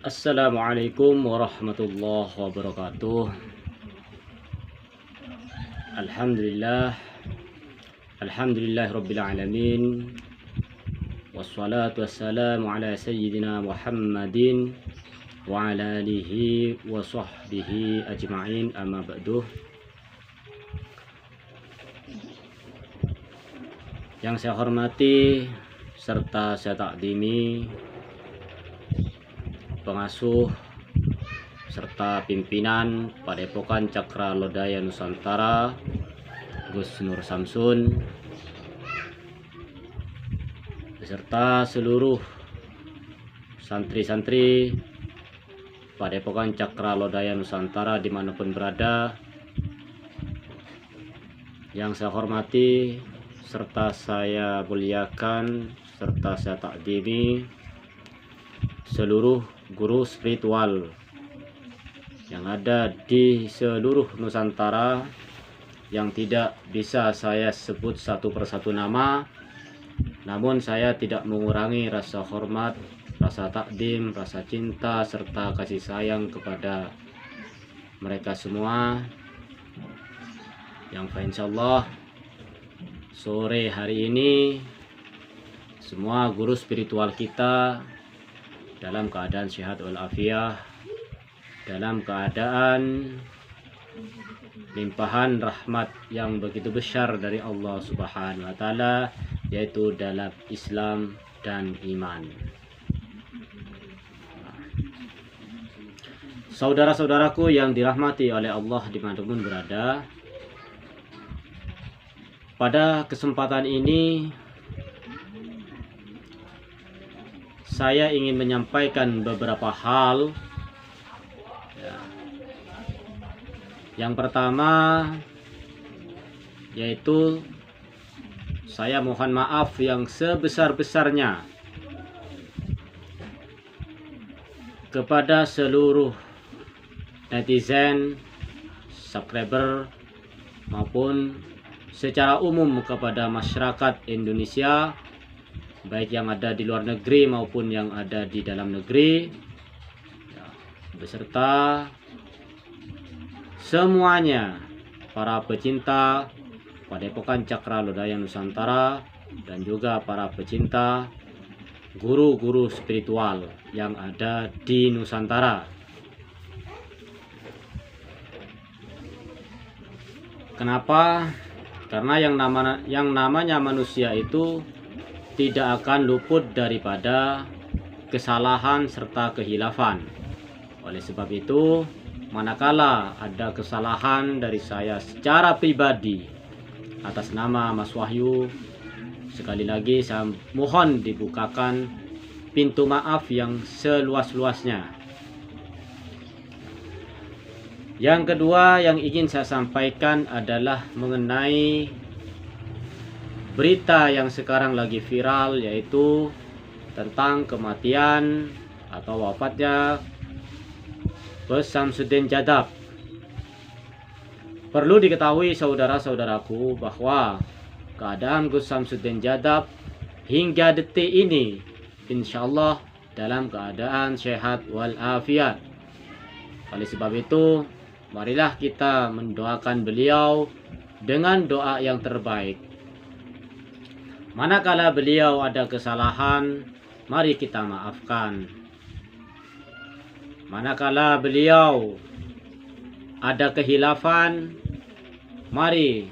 Assalamualaikum warahmatullahi wabarakatuh. Alhamdulillah, alhamdulillah rabbil alamin. Wassalatu wassalamu ala sayyidina Muhammadin wa ala alihi wa sahbihi ajma'in, amma ba'du. Yang saya hormati serta saya takdimi pengasuh serta pimpinan Padepokan Cakra Lodaya Nusantara, Gus Nur Samsun, beserta seluruh santri-santri Padepokan Cakra Lodaya Nusantara dimanapun berada. Yang saya hormati serta saya muliakan serta saya takdimi seluruh guru spiritual yang ada di seluruh Nusantara, yang tidak bisa saya sebut satu persatu nama, namun saya tidak mengurangi rasa hormat, rasa takdim, rasa cinta serta kasih sayang kepada mereka semua, yang insyaallah sore hari ini semua guru spiritual kita dalam keadaan sehat walafiat, dalam keadaan limpahan rahmat yang begitu besar dari Allah Subhanahu wa taala, yaitu dalam Islam dan iman. Saudara-saudaraku yang dirahmati oleh Allah dimanapun berada, pada kesempatan ini saya ingin menyampaikan beberapa hal. Yang pertama yaitu saya mohon maaf yang sebesar-besarnya kepada seluruh netizen, subscriber, maupun secara umum kepada masyarakat Indonesia, baik yang ada di luar negeri maupun yang ada di dalam negeri, beserta semuanya para pecinta Padepokan Cakra Lodaya Nusantara dan juga para pecinta guru-guru spiritual yang ada di Nusantara. Kenapa? Karena yang namanya manusia itu tidak akan luput daripada kesalahan serta kehilafan. Oleh sebab itu, manakala ada kesalahan dari saya secara pribadi atas nama Mas Wahyu, sekali lagi saya mohon dibukakan pintu maaf yang seluas-luasnya. Yang kedua yang ingin saya sampaikan adalah mengenai berita yang sekarang lagi viral, yaitu tentang kematian atau wafatnya Gus Samsudin Jadab. Perlu diketahui saudara-saudaraku bahwa keadaan Gus Samsudin Jadab hingga detik ini insyaallah dalam keadaan sehat walafiat. Oleh sebab itu, marilah kita mendoakan beliau dengan doa yang terbaik. Manakala beliau ada kesalahan, mari kita maafkan. Manakala beliau ada kehilafan, mari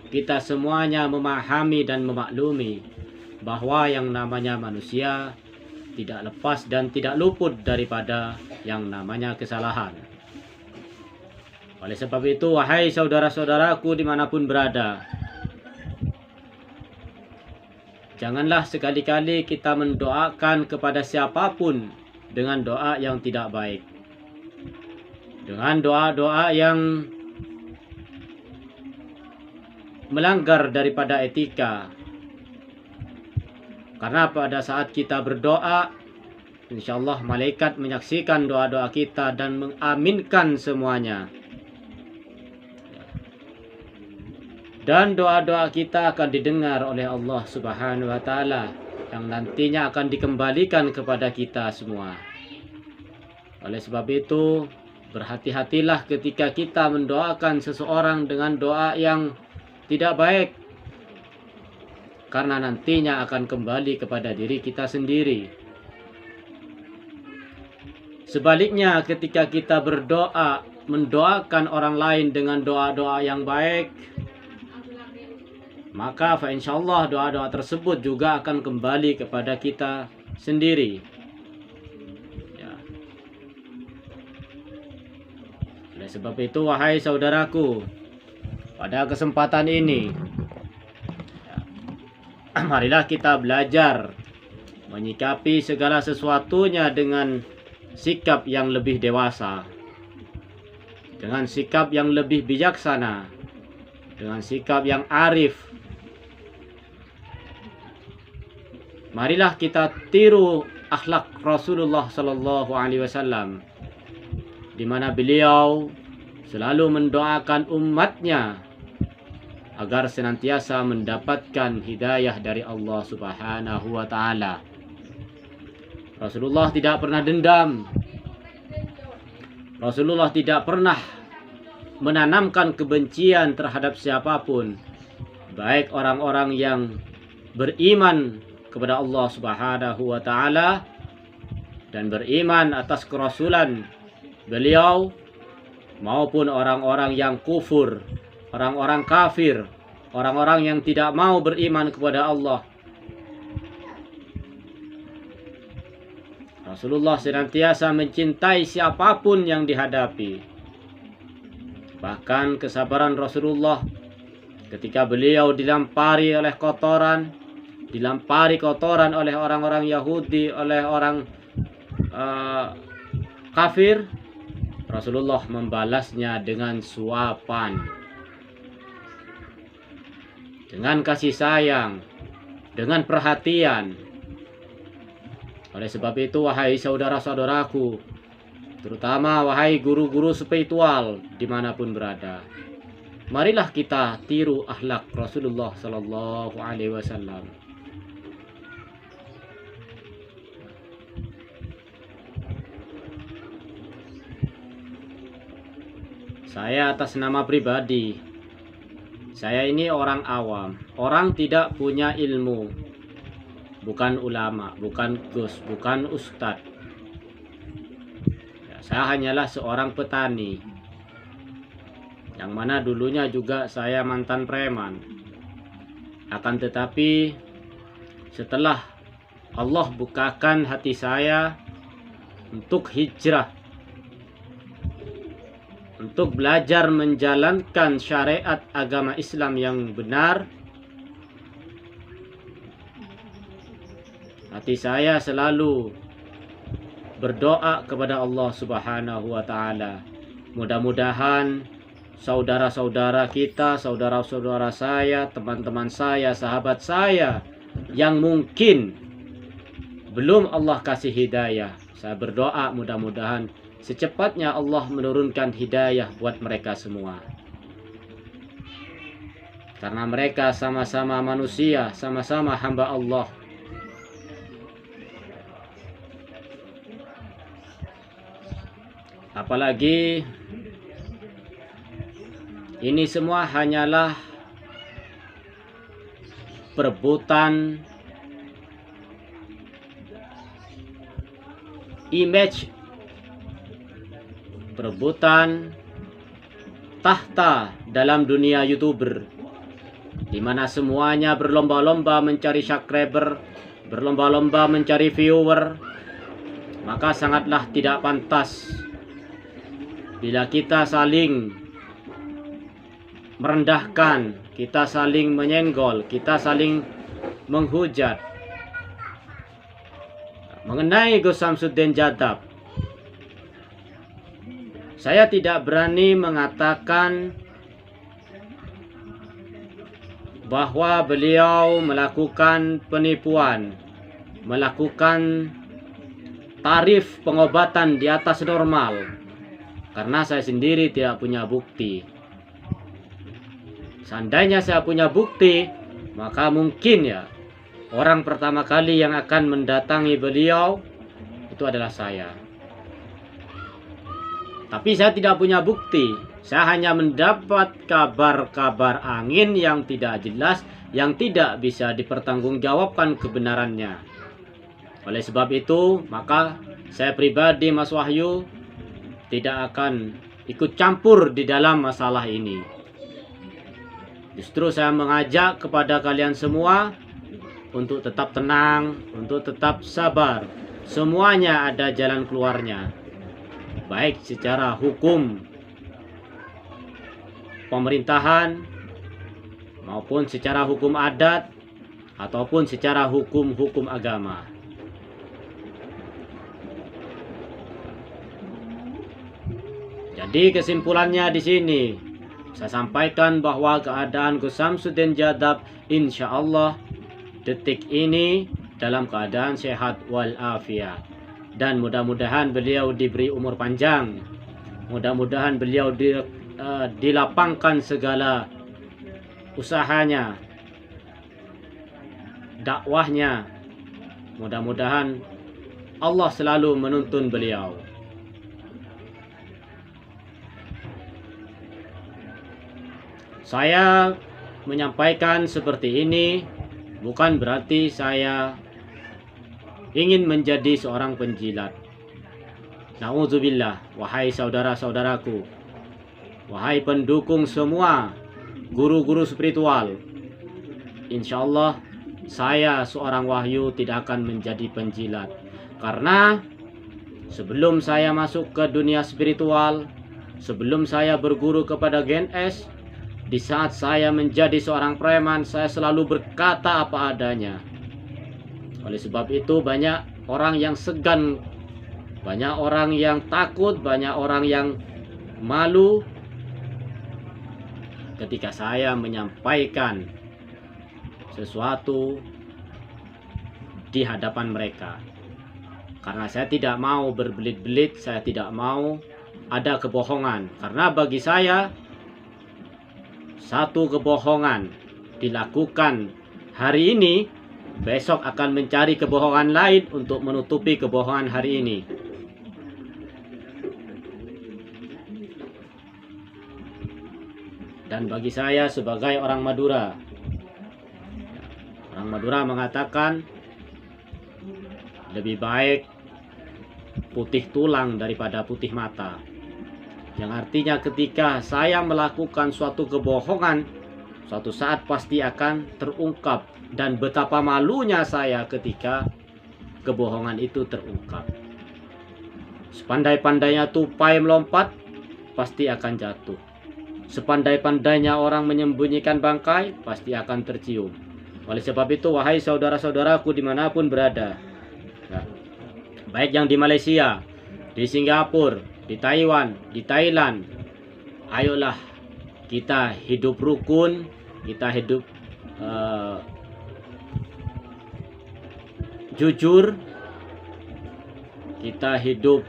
kita semuanya memahami dan memaklumi bahwa yang namanya manusia tidak lepas dan tidak luput daripada yang namanya kesalahan. Oleh sebab itu, wahai saudara-saudaraku dimanapun berada, janganlah sekali-kali kita mendoakan kepada siapapun dengan doa yang tidak baik, dengan doa-doa yang melanggar daripada etika. Karena pada saat kita berdoa, insyaallah malaikat menyaksikan doa-doa kita dan mengaminkan semuanya. Dan doa-doa kita akan didengar oleh Allah Subhanahu wa taala, yang nantinya akan dikembalikan kepada kita semua. Oleh sebab itu, berhati-hatilah ketika kita mendoakan seseorang dengan doa yang tidak baik, karena nantinya akan kembali kepada diri kita sendiri. Sebaliknya, ketika kita berdoa, mendoakan orang lain dengan doa-doa yang baik, maka insyaallah doa-doa tersebut juga akan kembali kepada kita sendiri. Ya. Oleh sebab itu, wahai saudaraku, pada kesempatan ini, marilah kita belajar menyikapi segala sesuatunya dengan sikap yang lebih dewasa, dengan sikap yang lebih bijaksana, dengan sikap yang arif. Marilah kita tiru akhlak Rasulullah Sallallahu Alaihi Wasallam, di mana beliau selalu mendoakan umatnya agar senantiasa mendapatkan hidayah dari Allah Subhanahu wa Ta'ala. Rasulullah tidak pernah dendam. Rasulullah tidak pernah menanamkan kebencian terhadap siapapun, baik orang-orang yang beriman kepada Allah Subhanahu wa Ta'ala dan beriman atas kerasulan beliau, maupun orang-orang yang kufur, orang-orang kafir, orang-orang yang tidak mau beriman kepada Allah. Rasulullah senantiasa mencintai siapapun yang dihadapi. Bahkan kesabaran Rasulullah ketika beliau dilampari oleh kotoran, dilampari kotoran oleh orang-orang Yahudi, oleh orang kafir, Rasulullah membalasnya dengan suapan, dengan kasih sayang, dengan perhatian. Oleh sebab itu, wahai saudara-saudaraku, terutama wahai guru-guru spiritual dimanapun berada, marilah kita tiru akhlak Rasulullah Sallallahu Alaihi Wasallam. Saya atas nama pribadi, saya ini orang awam, orang tidak punya ilmu, bukan ulama, bukan gus, bukan ustadz. Ya, saya hanyalah seorang petani, yang mana dulunya juga saya mantan preman. Akan tetapi setelah Allah bukakan hati saya untuk hijrah, untuk belajar menjalankan syariat agama Islam yang benar, hati saya selalu berdoa kepada Allah Subhanahu wa Ta'ala. Mudah-mudahan saudara-saudara kita, saudara-saudara saya, teman-teman saya, sahabat saya yang mungkin belum Allah kasih hidayah, saya berdoa mudah-mudahan secepatnya Allah menurunkan hidayah buat mereka semua. Karena mereka sama-sama manusia, sama-sama hamba Allah. Apalagi ini semua hanyalah perebutan image, perebutan tahta dalam dunia YouTuber, di mana semuanya berlomba-lomba mencari subscriber, berlomba-lomba mencari viewer. Maka sangatlah tidak pantas bila kita saling merendahkan, kita saling menyenggol, kita saling menghujat. Mengenai Gus Samsuddin Jadab, saya tidak berani mengatakan bahwa beliau melakukan penipuan, melakukan tarif pengobatan di atas normal, karena saya sendiri tidak punya bukti. Seandainya saya punya bukti, maka mungkin ya orang pertama kali yang akan mendatangi beliau itu adalah saya. Tapi saya tidak punya bukti. Saya hanya mendapat kabar-kabar angin yang tidak jelas, yang tidak bisa dipertanggungjawabkan kebenarannya. Oleh sebab itu, maka saya pribadi, Mas Wahyu, tidak akan ikut campur di dalam masalah ini. Justru saya mengajak kepada kalian semua untuk tetap tenang, untuk tetap sabar. Semuanya ada jalan keluarnya. Baik secara hukum pemerintahan maupun secara hukum adat ataupun secara hukum agama. Jadi kesimpulannya di sini saya sampaikan bahwa keadaan Gus Samsudin Jadab insya Allah detik ini dalam keadaan sehat walafiat. Dan mudah-mudahan beliau diberi umur panjang. Mudah-mudahan beliau dilapangkan segala usahanya, dakwahnya. Mudah-mudahan Allah selalu menuntun beliau. Saya menyampaikan seperti ini bukan berarti saya ingin menjadi seorang penjilat. Na'udzubillah. Wahai saudara-saudaraku, wahai pendukung semua guru-guru spiritual, insya Allah saya seorang Wahyu tidak akan menjadi penjilat. Karena sebelum saya masuk ke dunia spiritual, sebelum saya berguru kepada GNS, di saat saya menjadi seorang preman, saya selalu berkata apa adanya. Oleh sebab itu banyak orang yang segan, banyak orang yang takut, banyak orang yang malu ketika saya menyampaikan sesuatu di hadapan mereka. Karena saya tidak mau berbelit-belit, saya tidak mau ada kebohongan. Karena bagi saya, satu kebohongan dilakukan hari ini, besok akan mencari kebohongan lain untuk menutupi kebohongan hari ini. Dan bagi saya sebagai orang Madura, orang Madura mengatakan lebih baik putih tulang daripada putih mata. Yang artinya ketika saya melakukan suatu kebohongan, suatu saat pasti akan terungkap. Dan betapa malunya saya ketika kebohongan itu terungkap. Sepandai-pandainya tupai melompat, pasti akan jatuh. Sepandai-pandainya orang menyembunyikan bangkai, pasti akan tercium. Oleh sebab itu, wahai saudara-saudaraku dimanapun berada, nah, baik yang di Malaysia, di Singapura, di Taiwan, di Thailand, ayolah kita hidup rukun, kita hidup jujur, kita hidup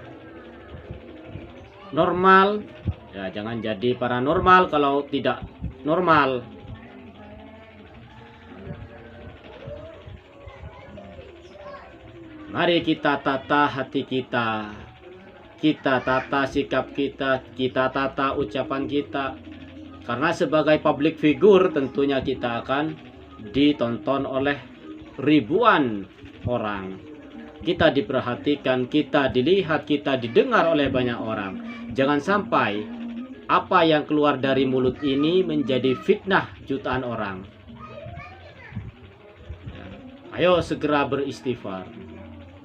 normal. Ya, jangan jadi paranormal kalau tidak normal. Mari kita tata hati kita, kita tata sikap kita, kita tata ucapan kita. Karena sebagai public figure tentunya kita akan ditonton oleh ribuan orang. Kita diperhatikan, kita dilihat, kita didengar oleh banyak orang. Jangan sampai apa yang keluar dari mulut ini menjadi fitnah jutaan orang. Ayo segera beristighfar,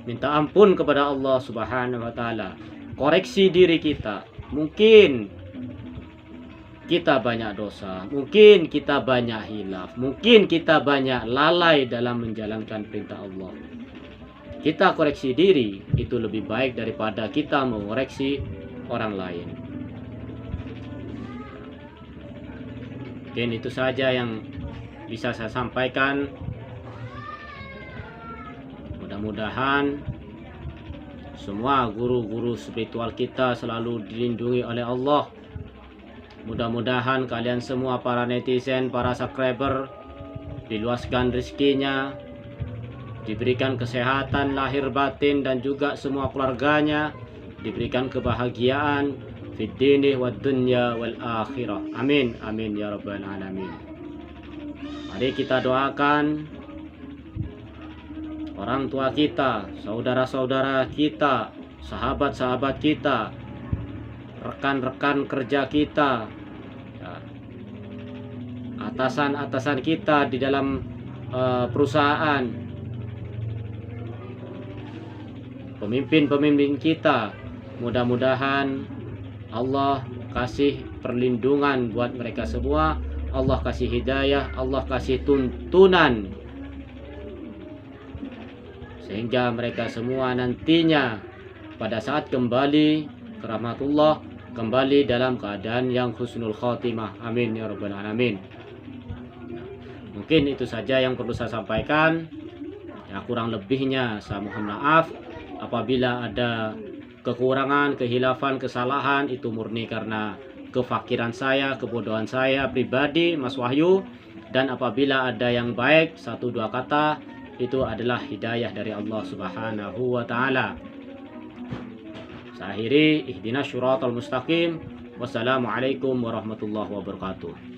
minta ampun kepada Allah Subhanahu wa Ta'ala, koreksi diri kita. Mungkin kita banyak dosa, mungkin kita banyak hilaf, mungkin kita banyak lalai dalam menjalankan perintah Allah. Kita koreksi diri, itu lebih baik daripada kita mengoreksi orang lain. Mungkin itu saja yang bisa saya sampaikan. Mudah-mudahan semua guru-guru spiritual kita selalu dilindungi oleh Allah. Mudah-mudahan kalian semua para netizen, para subscriber, diluaskan rezekinya, diberikan kesehatan lahir batin dan juga semua keluarganya, diberikan kebahagiaan, fid dini wad dunya wal akhirah. Amin amin ya rabbal alamin. Mari kita doakan orang tua kita, saudara-saudara kita, sahabat-sahabat kita, rekan-rekan kerja kita, atasan-atasan kita di dalam perusahaan, pemimpin-pemimpin kita. Mudah-mudahan Allah kasih perlindungan buat mereka semua, Allah kasih hidayah, Allah kasih tuntunan, sehingga mereka semua nantinya pada saat kembali ke rahmatullah, kembali dalam keadaan yang husnul khotimah. Amin ya rabbal alamin. Mungkin itu saja yang perlu saya sampaikan. Ya, kurang lebihnya saya mohon maaf. Apabila ada kekurangan, kehilafan, kesalahan, itu murni karena kefakiran saya, kebodohan saya pribadi, Mas Wahyu. Dan apabila ada yang baik, 1-2 kata, itu adalah hidayah dari Allah Subhanahu wa ta'ala. Saya akhiri, ihdinas syiratal mustaqim. Wassalamualaikum warahmatullahi wabarakatuh.